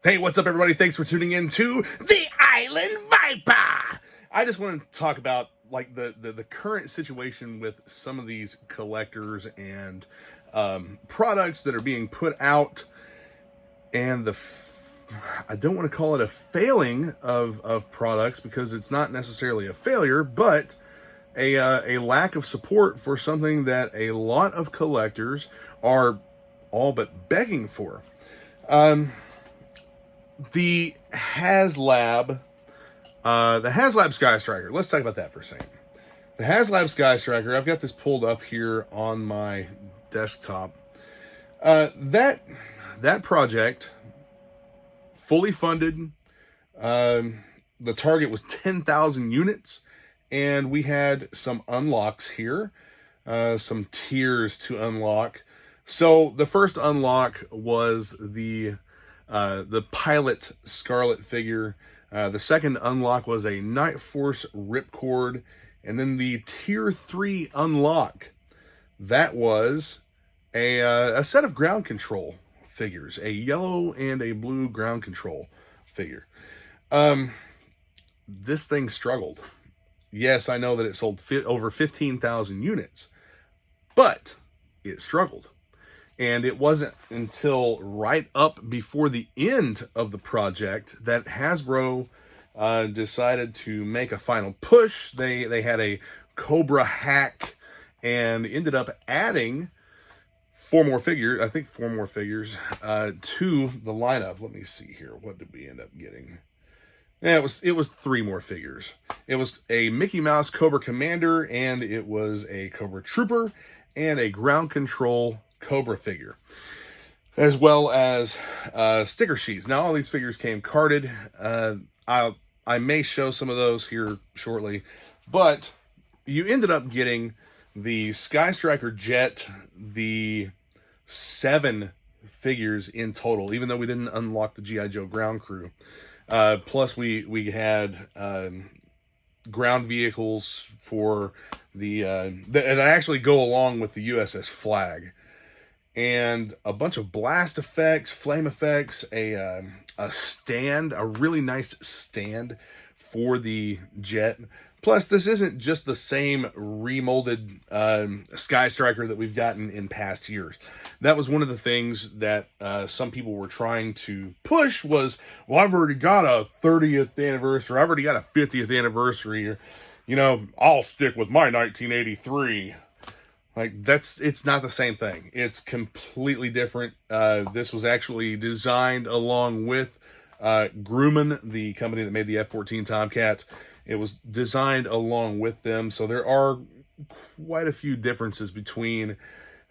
Hey, what's up, everybody? Thanks for tuning in to the Island Viper. I just want to talk about like the current situation with some of these collectors and products that are being put out, and I don't want to call it a failing of products because it's not necessarily a failure, but a lack of support for something that a lot of collectors are all but begging for. The Haslab Sky Striker. Let's talk about that for a second. The Haslab Sky Striker. I've got this pulled up here on my desktop. That project, fully funded. The target was 10,000 units, and we had some unlocks here, some tiers to unlock. So the first unlock was the pilot Scarlet figure. The second unlock was a Night Force Ripcord. And then the tier 3 unlock, that was a set of ground control figures, a yellow and a blue ground control figure. This thing struggled. Yes, I know that it sold over 15,000 units, but it struggled. And it wasn't until right up before the end of the project that Hasbro decided to make a final push. They had a Cobra hack and ended up adding four more figures to the lineup. Let me see here. What did we end up getting? Yeah, it was three more figures. It was a Mickey Mouse Cobra Commander, and it was a Cobra Trooper, and a ground control Cobra figure, as well as sticker sheets. Now all these figures came carded. I may show some of those here shortly, but you ended up getting the Sky Striker jet, the 7 figures in total, even though we didn't unlock the GiJoe ground crew. Plus we had ground vehicles for that actually go along with the USS Flag, and a bunch of blast effects, flame effects, a stand, a really nice stand for the jet. Plus, this isn't just the same remolded Sky Striker that we've gotten in past years. That was one of the things that some people were trying to push was, well, I've already got a 30th anniversary, I've already got a 50th anniversary, or, I'll stick with my 1983. Like, it's not the same thing. It's completely different. This was actually designed along with Grumman, the company that made the F-14 Tomcat. It was designed along with them. So there are quite a few differences between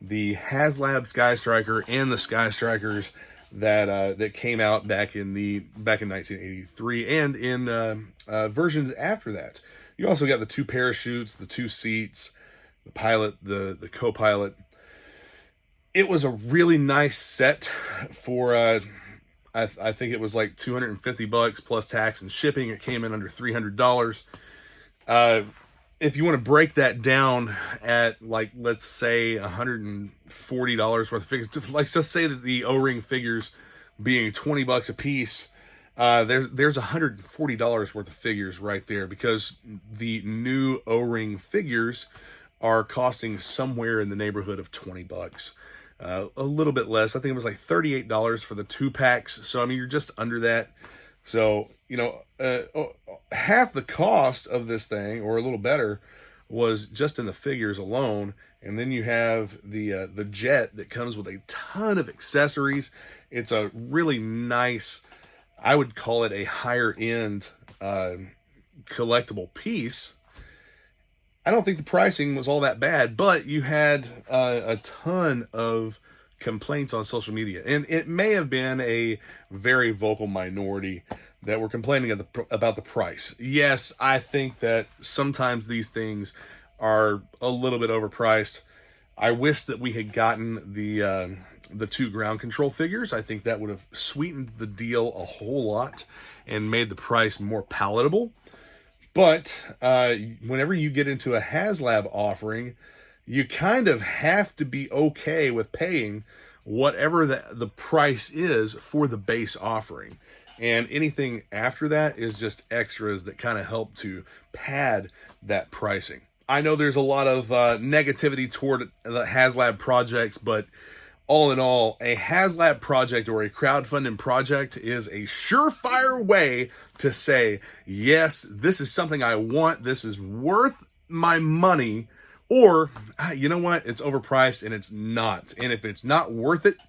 the Haslab Sky Striker and the Sky Strikers that came out back in 1983 and in versions after that. You also got the 2 parachutes, the 2 seats, the pilot, the co-pilot. It was a really nice set for I think it was like $250 plus tax and shipping. It came in under $300. If you want to break that down at, like, let's say $140 worth of figures, like, let's say that the O-ring figures being $20 a piece, there's $140 worth of figures right there, because the new O-ring figures are costing somewhere in the neighborhood of $20. A little bit less. I think it was like $38 for the 2 packs. So, I mean, you're just under that. So, half the cost of this thing, or a little better, was just in the figures alone. And then you have the jet that comes with a ton of accessories. It's a really nice, I would call it a higher end collectible piece. I don't think the pricing was all that bad, but you had a ton of complaints on social media. And it may have been a very vocal minority that were complaining about the price. Yes, I think that sometimes these things are a little bit overpriced. I wish that we had gotten the 2 ground control figures. I think that would have sweetened the deal a whole lot and made the price more palatable. But whenever you get into a Haslab offering, you kind of have to be okay with paying whatever the price is for the base offering. And anything after that is just extras that kind of help to pad that pricing. I know there's a lot of negativity toward the Haslab projects, but all in all, a Haslab project or a crowdfunding project is a surefire way to say, yes, this is something I want, this is worth my money, or, you know what, it's overpriced and it's not. And if it's not worth it,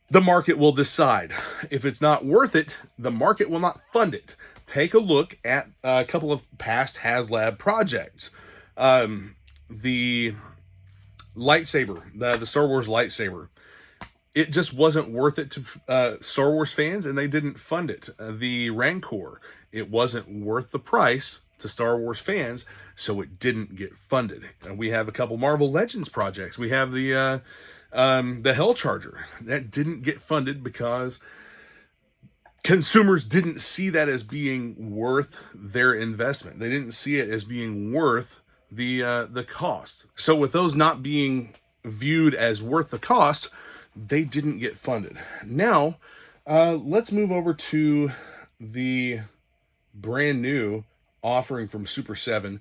the market will decide. If it's not worth it, the market will not fund it. Take a look at a couple of past Haslab projects. The lightsaber, the Star Wars lightsaber, it just wasn't worth it to Star Wars fans, and they didn't fund it. The Rancor, it wasn't worth the price to Star Wars fans, so it didn't get funded. We have a couple Marvel Legends projects. We have the Hell Charger that didn't get funded because consumers didn't see that as being worth their investment. They didn't see it as being worth the cost. So with those not being viewed as worth the cost, they didn't get funded. Now, let's move over to the brand new offering from Super 7.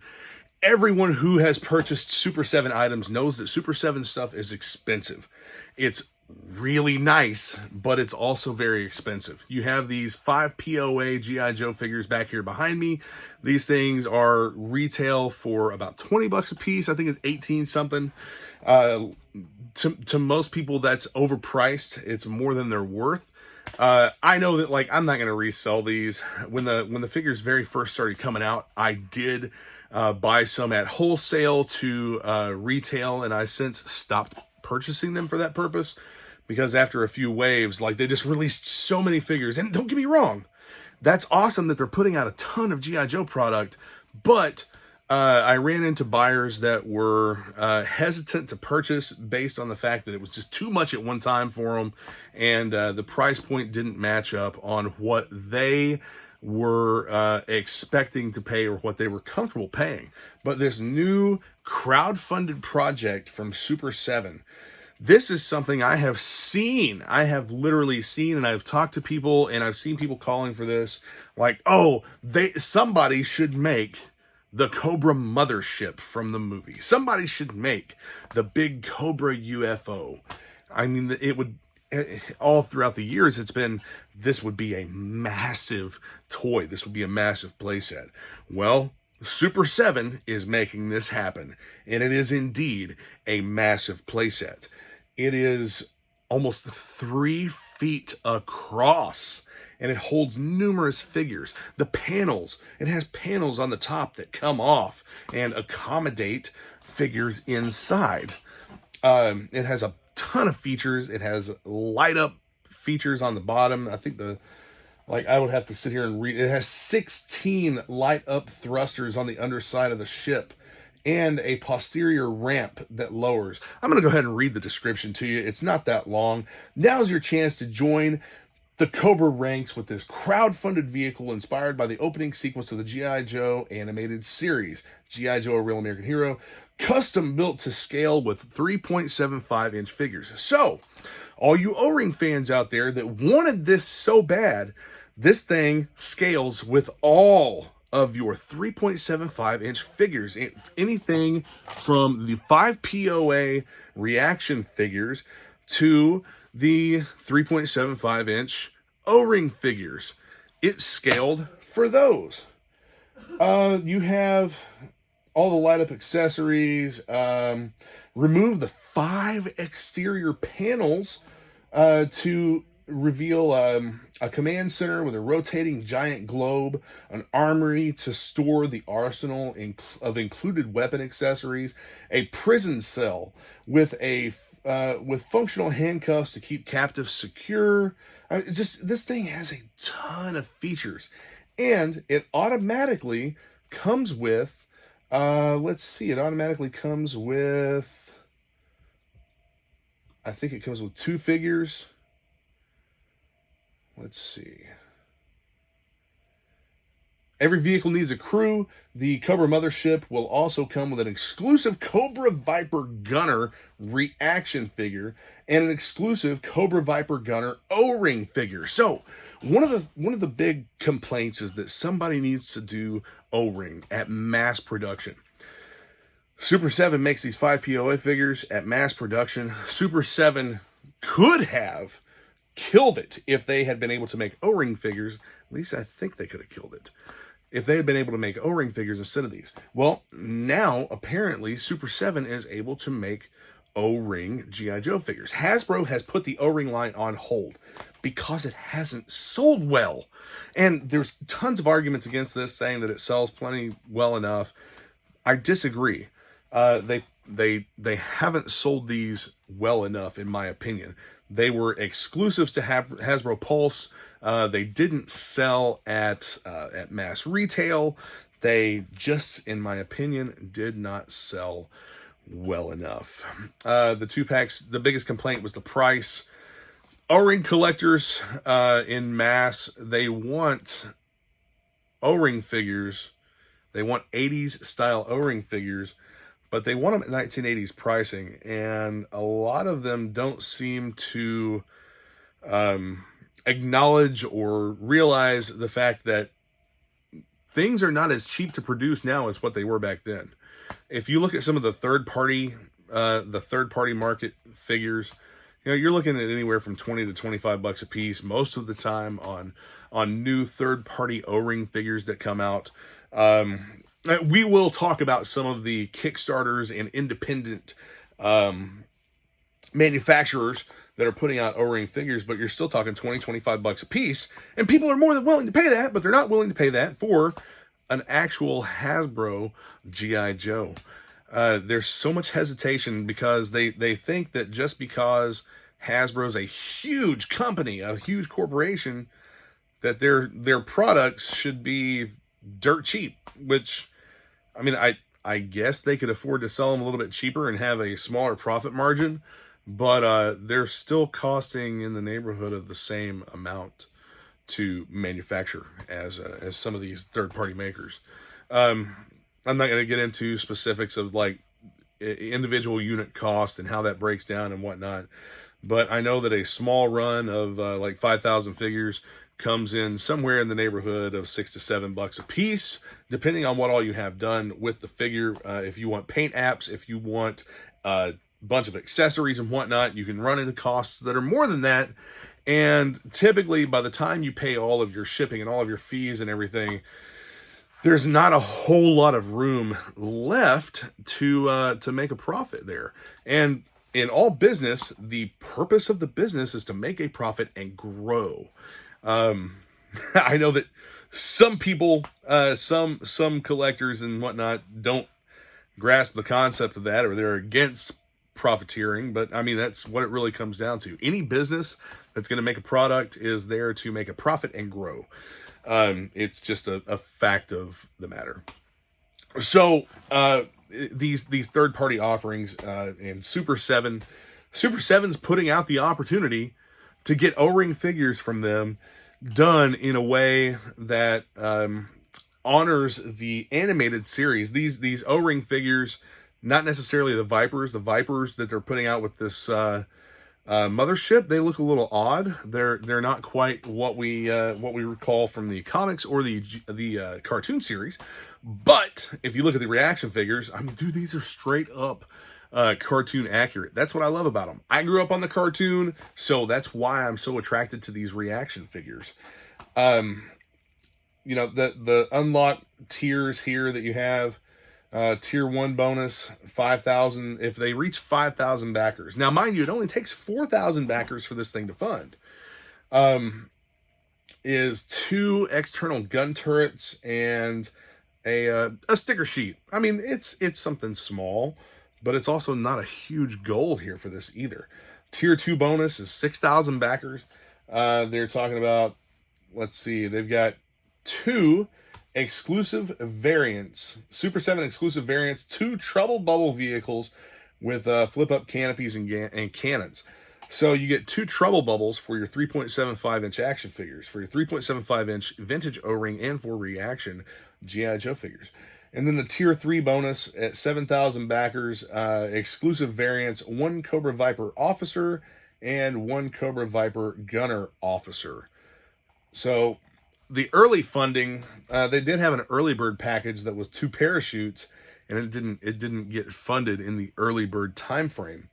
Everyone who has purchased Super 7 items knows that Super 7 stuff is expensive. It's really nice, but it's also very expensive. You have these 5 POA G.I. Joe figures back here behind me. These things are retail for about 20 bucks a piece. I think it's 18 something. To most people, that's overpriced. It's more than they're worth. I know that, like, I'm not going to resell these. When the figures very first started coming out, I did buy some at wholesale to retail, and I since stopped purchasing them for that purpose, because after a few waves, like, they just released so many figures. And don't get me wrong, that's awesome that they're putting out a ton of G.I. Joe product, but I ran into buyers that were hesitant to purchase based on the fact that it was just too much at one time for them, and the price point didn't match up on what they were expecting to pay or what they were comfortable paying. But this new crowdfunded project from Super 7, this is something I have seen. I have literally seen, and I've talked to people, and I've seen people calling for this, like, oh, somebody should make the Cobra Mothership from the movie. Somebody should make the big Cobra UFO. I mean, it would, all throughout the years, it's been, this would be a massive toy. This would be a massive playset. Well, Super 7 is making this happen, and it is indeed a massive playset. It is almost 3 feet across, and it holds numerous figures. The panels, it has panels on the top that come off and accommodate figures inside. It has a ton of features. It has light up features on the bottom. I think I would have to sit here and read. It has 16 light up thrusters on the underside of the ship and a posterior ramp that lowers. I'm going to go ahead and read the description to you. It's not that long. Now's your chance to join the Cobra ranks with this crowdfunded vehicle inspired by the opening sequence of the G.I. Joe animated series, G.I. Joe, A Real American Hero, custom built to scale with 3.75-inch figures. So, all you O-Ring fans out there that wanted this so bad, this thing scales with all of your 3.75-inch figures. Anything from the 5 POA reaction figures to the 3.75-inch O-Ring figures. It's scaled for those. You have all the light-up accessories. Remove the 5 exterior panels to reveal a command center with a rotating giant globe, an armory to store the arsenal of included weapon accessories, a prison cell with functional handcuffs to keep captives secure. This thing has a ton of features, and it automatically comes with, it automatically comes with, I think it comes with 2 figures. Let's see. Every vehicle needs a crew. The Cobra Mothership will also come with an exclusive Cobra Viper Gunner reaction figure and an exclusive Cobra Viper Gunner O-ring figure. So one of the big complaints is that somebody needs to do O-ring at mass production. Super 7 makes these 5 POA figures at mass production. Super 7 could have killed it if they had been able to make O-ring figures. At least I think they could have killed it if they had been able to make O-ring figures instead of these. Well, now apparently Super 7 is able to make O-ring G.I. Joe figures. Hasbro has put the O-ring line on hold because it hasn't sold well. And there's tons of arguments against this, saying that it sells plenty well enough. I disagree. They haven't sold these well enough, in my opinion. They were exclusives to Hasbro Pulse. They didn't sell at mass retail. They just, in my opinion, did not sell well enough. The 2-packs, the biggest complaint was the price. O-ring collectors in mass, they want O-ring figures. They want 80s style O-ring figures, but they want them at 1980s pricing, and a lot of them don't seem to acknowledge or realize the fact that things are not as cheap to produce now as what they were back then. If you look at some of the third-party market figures, you know, you're looking at anywhere from $20 to $25 a piece most of the time on new third-party O-ring figures that come out. We will talk about some of the Kickstarters and independent manufacturers that are putting out O-ring figures, but you're still talking $20, $25 a piece, and people are more than willing to pay that, but they're not willing to pay that for an actual Hasbro G.I. Joe. There's so much hesitation because they think that just because Hasbro's a huge company, a huge corporation, that their products should be dirt cheap, which, I mean, I guess they could afford to sell them a little bit cheaper and have a smaller profit margin, but they're still costing in the neighborhood of the same amount to manufacture as some of these third-party makers. I'm not going to get into specifics of like individual unit cost and how that breaks down and whatnot, but I know that a small run of like 5,000 figures comes in somewhere in the neighborhood of $6 to $7 a piece, depending on what all you have done with the figure. If you want paint apps, if you want a bunch of accessories and whatnot, you can run into costs that are more than that. And typically, by the time you pay all of your shipping and all of your fees and everything, there's not a whole lot of room left to make a profit there. And in all business, the purpose of the business is to make a profit and grow. I know that some people, some collectors and whatnot don't grasp the concept of that, or they're against profiteering, but I mean, that's what it really comes down to. Any business that's going to make a product is there to make a profit and grow. It's just a fact of the matter. So, these third-party offerings, and Super 7's putting out the opportunity to get O-ring figures from them done in a way that honors the animated series. These O-ring figures, not necessarily the Vipers that they're putting out with this Mothership, they look a little odd. They're not quite what we recall from the comics or the cartoon series. But if you look at the reaction figures, I mean, dude, these are straight up cartoon accurate. That's what I love about them. I grew up on the cartoon, so that's why I'm so attracted to these reaction figures. You know, the unlock tiers here that you have, tier 1 bonus, 5,000, if they reach 5,000 backers. Now, mind you, it only takes 4,000 backers for this thing to fund. Is 2 external gun turrets and a sticker sheet. I mean, it's something small, but it's also not a huge goal here for this either. Tier 2 bonus is 6,000 backers. They're talking about, let's see, they've got 2 exclusive variants, Super 7 exclusive variants, 2 trouble bubble vehicles with flip-up canopies and cannons. So you get 2 trouble bubbles for your 3.75-inch action figures, for your 3.75-inch vintage O-ring, and for reaction G.I. Joe figures. And then the Tier 3 bonus at 7,000 backers, exclusive variants, 1 Cobra Viper Officer and 1 Cobra Viper Gunner Officer. So the early funding, they did have an early bird package that was 2 parachutes, and it didn't get funded in the early bird time frame.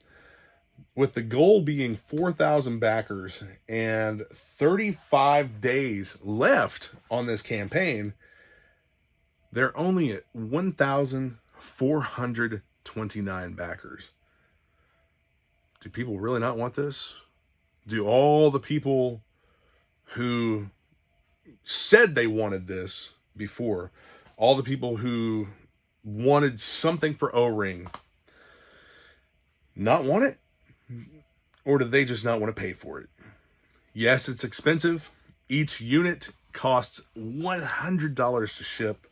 With the goal being 4,000 backers and 35 days left on this campaign, they're only at 1,429 backers. Do people really not want this? Do all the people who said they wanted this before, all the people who wanted something for O-ring, not want it? Or do they just not want to pay for it? Yes, it's expensive. Each unit costs $100 to ship.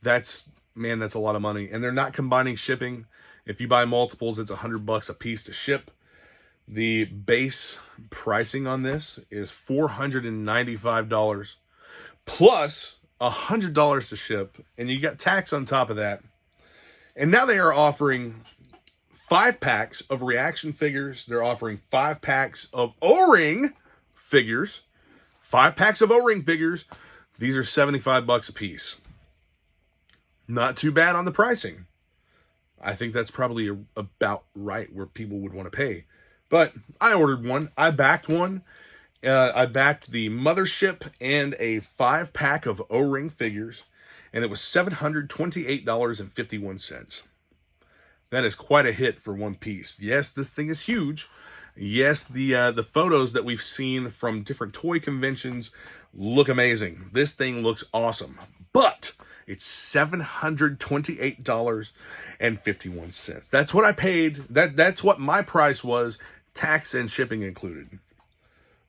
That's a lot of money. And they're not combining shipping. If you buy multiples, it's $100 a piece to ship. The base pricing on this is $495 plus $100 to ship. And you got tax on top of that. And now they are offering 5 packs of reaction figures. They're offering 5 packs of O-ring figures. 5 packs of O-ring figures. These are $75 a piece. Not too bad on the pricing. I think that's probably about right where people would want to pay. But I ordered one. I backed one. I backed the Mothership and a 5-pack of O-ring figures. And it was $728.51. That is quite a hit for one piece. Yes, this thing is huge. Yes, the photos that we've seen from different toy conventions look amazing. This thing looks awesome. But it's $728.51. That's what I paid. That's what my price was, tax and shipping included,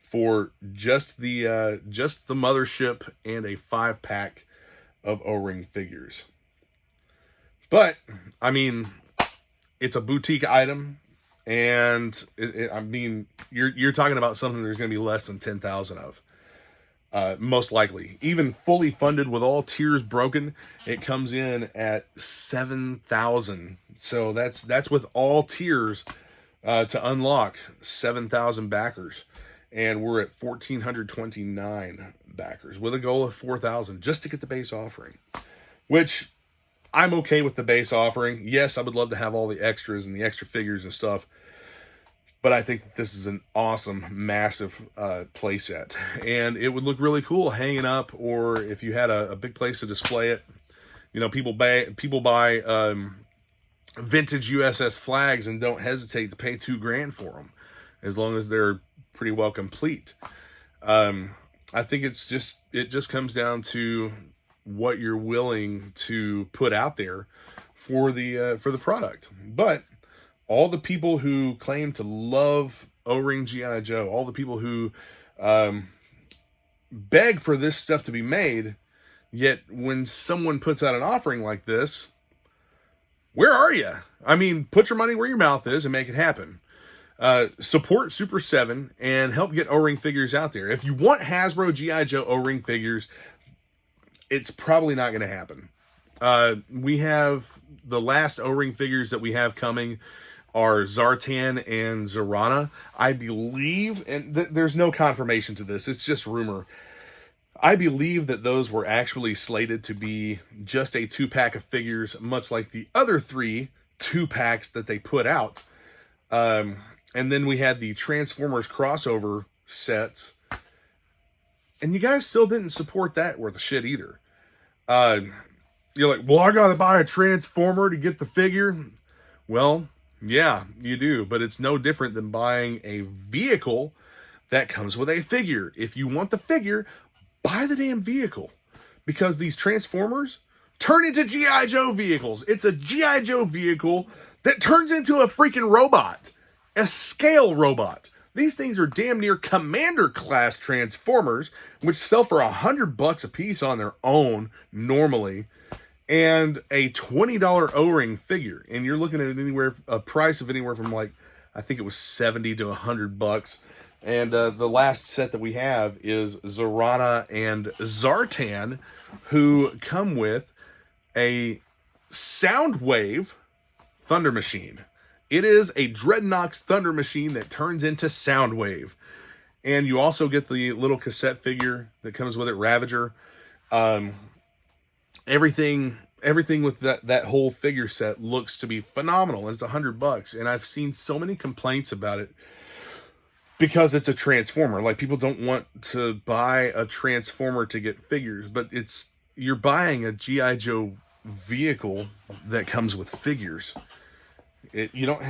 for just the Mothership and a 5-pack of O-ring figures. But I mean, it's a boutique item, and I mean, you're talking about something there's going to be less than 10,000 of. Most likely. Even fully funded with all tiers broken, it comes in at 7,000. So that's with all tiers to unlock 7,000 backers. And we're at 1,429 backers with a goal of 4,000 just to get the base offering. Which, I'm okay with the base offering. Yes, I would love to have all the extras and the extra figures and stuff. But I think that this is an awesome, massive playset. And it would look really cool hanging up, or if you had a big place to display it. You know, people buy vintage USS flags and don't hesitate to pay $2,000 for them, as long as they're pretty well complete. I think it just comes down to what you're willing to put out there for the product. But all the people who claim to love O-ring G.I. Joe, all the people who beg for this stuff to be made, yet when someone puts out an offering like this, where are you? I mean, put your money where your mouth is and make it happen. Support Super 7 and help get O-ring figures out there. If you want Hasbro G.I. Joe O-ring figures, it's probably not going to happen. We have the last O-ring figures that we have coming are Zartan and Zorana. I believe, and there's no confirmation to this, it's just rumor. I believe that those were actually slated to be just a 2-pack of figures, much like the other 3 2-packs that they put out. And then we had the Transformers crossover sets. And you guys still didn't support that worth of shit either. You're like, well, I gotta buy a Transformer to get the figure. Well, yeah, you do, but it's no different than buying a vehicle that comes with a figure. If you want the figure, buy the damn vehicle, because these Transformers turn into G.I. Joe vehicles. It's a G.I. Joe vehicle that turns into a freaking robot, a scale robot. These things are damn near Commander class Transformers, which sell for $100 a piece on their own normally. And a $20 O-ring figure, and you're looking at a price of anywhere from like I think it was 70 to $100. And the last set that we have is Zorana and Zartan, who come with a Soundwave Thunder Machine. It is a Dreadnoks Thunder Machine that turns into Soundwave. And you also get the little cassette figure that comes with it, Ravager. Everything with that whole figure set looks to be phenomenal. It's $100, and I've seen so many complaints about it because it's a Transformer. Like, people don't want to buy a Transformer to get figures, but you're buying a G.I. Joe vehicle that comes with figures. You don't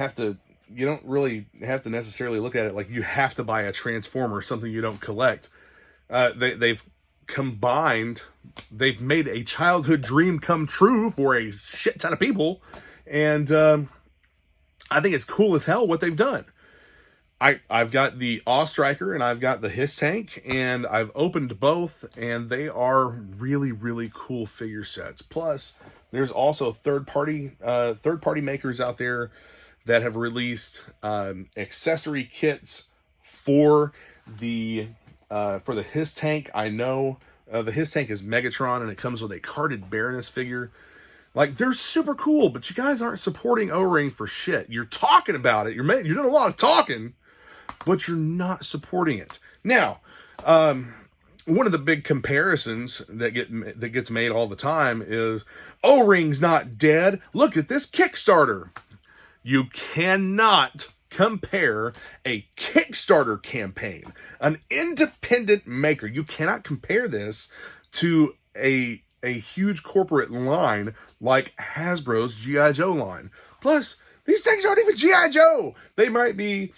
really have to necessarily look at it like you have to buy a Transformer, something you don't collect. They've made a childhood dream come true for a shit ton of people, and I think it's cool as hell what they've done. I've got the Awe Striker and I've got the Hiss Tank, and I've opened both, and they are really, really cool figure sets. Plus, there's also third-party makers out there that have released accessory kits for the Hiss Tank. I know the Hiss Tank is Megatron, and it comes with a carded Baroness figure. Like, they're super cool, but you guys aren't supporting O-Ring for shit. You're talking about it. You're doing a lot of talking, but you're not supporting it. Now, one of the big comparisons that gets made all the time is, O-Ring's not dead. Look at this Kickstarter. You cannot compare a Kickstarter campaign, an independent maker. You cannot compare this to a huge corporate line like Hasbro's G.I. Joe line. Plus, these things aren't even G.I. Joe. They might be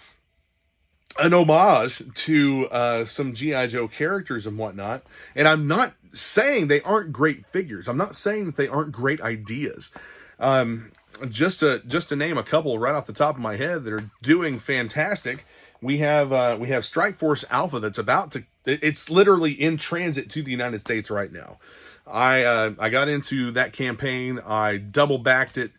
an homage to some G.I. Joe characters and whatnot. And I'm not saying they aren't great figures. I'm not saying that they aren't great ideas. Just to name a couple right off the top of my head that are doing fantastic, we have Strike Force Alpha that's it's literally in transit to the United States right now. I got into that campaign. I double backed it.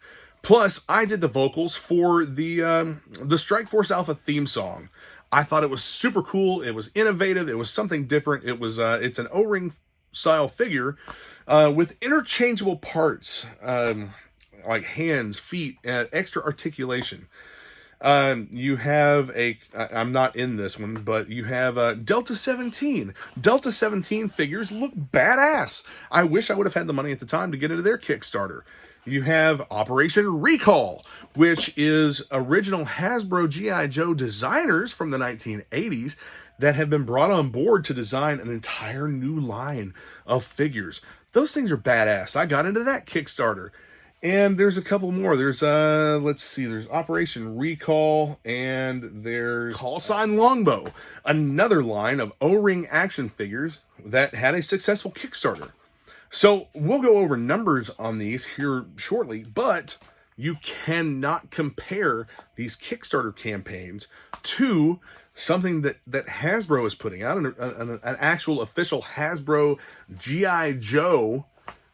Plus, I did the vocals for the Strike Force Alpha theme song. I thought it was super cool. It was innovative. It was something different. It's an O-ring style figure with interchangeable parts. Like hands, feet, extra articulation. You have I'm not in this one, but you have Delta 17. Delta 17 figures look badass. I wish I would have had the money at the time to get into their Kickstarter. You have Operation Recall, which is original Hasbro G.I. Joe designers from the 1980s that have been brought on board to design an entire new line of figures. Those things are badass. I got into that Kickstarter. And there's a couple more. There's, there's Operation Recall, and there's Call Sign Longbow, another line of O-ring action figures that had a successful Kickstarter. So we'll go over numbers on these here shortly, but you cannot compare these Kickstarter campaigns to something that Hasbro is putting out, an actual official Hasbro G.I. Joe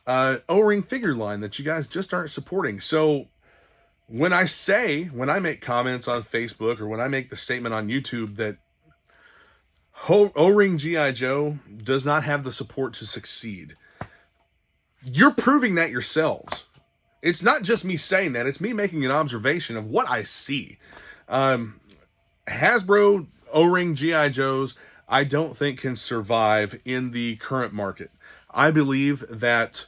O-ring figure line that you guys just aren't supporting. So when I make comments on Facebook or when I make the statement on YouTube that O-ring G.I. Joe does not have the support to succeed, you're proving that yourselves. It's not just me saying that. It's me making an observation of what I see. Hasbro O-ring G.I. Joes, I don't think can survive in the current market. I believe that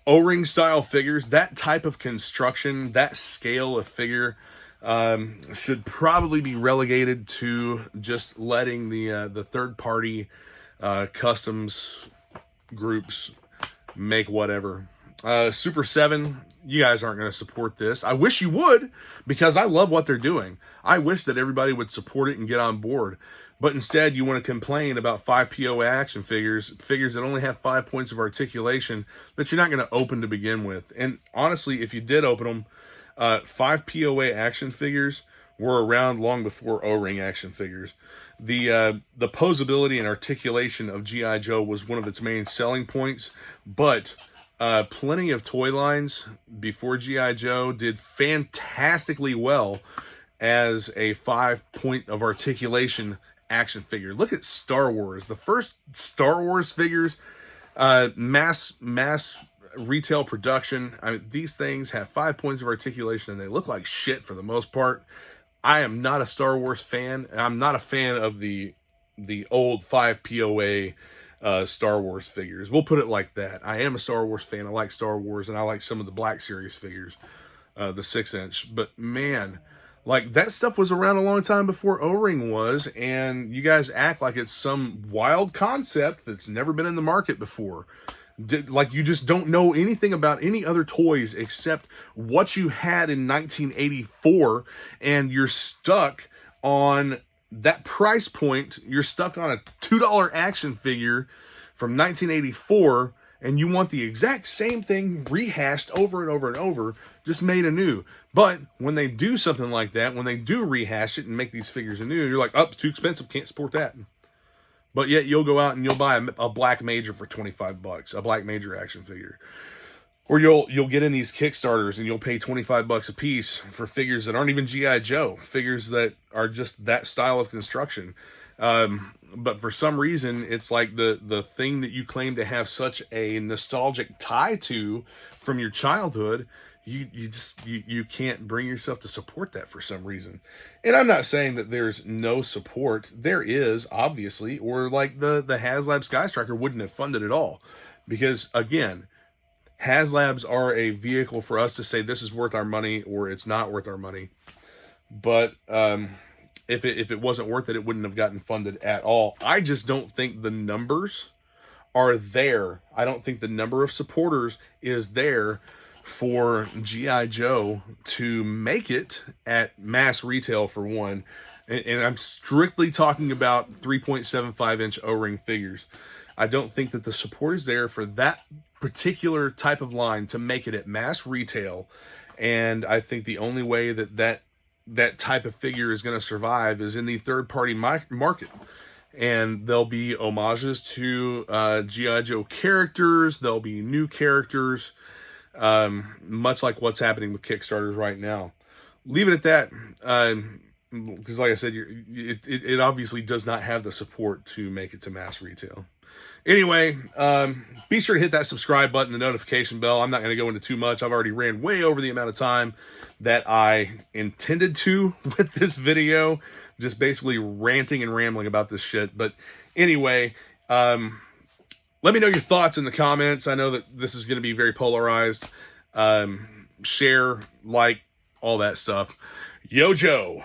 O-ring style figures, that type of construction, that scale of figure, should probably be relegated to just letting the third-party customs groups make whatever. Super 7, you guys aren't going to support this. I wish you would, because I love what they're doing. I wish that everybody would support it and get on board. But instead, you want to complain about 5 POA action figures that only have 5 points of articulation that you're not going to open to begin with. And honestly, if you did open them, 5 POA action figures were around long before O-ring action figures. The posability and articulation of G.I. Joe was one of its main selling points, but plenty of toy lines before G.I. Joe did fantastically well as a 5-point of articulation action figure. Look at Star Wars. The first Star Wars figures, mass retail production. I mean, these things have 5 points of articulation and they look like shit for the most part. I am not a Star Wars fan. I'm not a fan of the old 5 POA Star Wars figures. We'll put it like that. I am a Star Wars fan. I like Star Wars, and I like some of the Black Series figures, the 6-inch. But man, like, that stuff was around a long time before O-Ring was, and you guys act like it's some wild concept that's never been in the market before. Like, you just don't know anything about any other toys except what you had in 1984, and you're stuck on that price point. You're stuck on a $2 action figure from 1984, and you want the exact same thing rehashed over and over and over, just made anew. But when they do something like that, when they do rehash it and make these figures anew, you're like, oh, it's too expensive, can't support that. But yet you'll go out and you'll buy a Black Major for $25, a Black Major action figure. Or you'll get in these Kickstarters and you'll pay $25 a piece for figures that aren't even G.I. Joe, figures that are just that style of construction. But for some reason, it's like the thing that you claim to have such a nostalgic tie to from your childhood, you can't bring yourself to support that for some reason. And I'm not saying that there's no support. There is, obviously, or like the Haslab Sky Striker wouldn't have funded it all. Because, again, Haslabs are a vehicle for us to say this is worth our money or it's not worth our money. But if it wasn't worth it, it wouldn't have gotten funded at all. I just don't think the numbers are there. I don't think the number of supporters is there for G.I. Joe to make it at mass retail, for one. And I'm strictly talking about 3.75-inch O-ring figures. I don't think that the support is there for that particular type of line to make it at mass retail. And I think the only way that type of figure is going to survive is in the third-party market. And there'll be homages to G.I. Joe characters. There'll be new characters. Much like what's happening with Kickstarters right now. Leave it at that, because like I said, it obviously does not have the support to make it to mass retail. Anyway, be sure to hit that subscribe button, the notification bell. I'm not going to go into too much. I've already ran way over the amount of time that I intended to with this video, just basically ranting and rambling about this shit. But anyway, let me know your thoughts in the comments. I know that this is going to be very polarized. Share, like, all that stuff. Yo, Joe.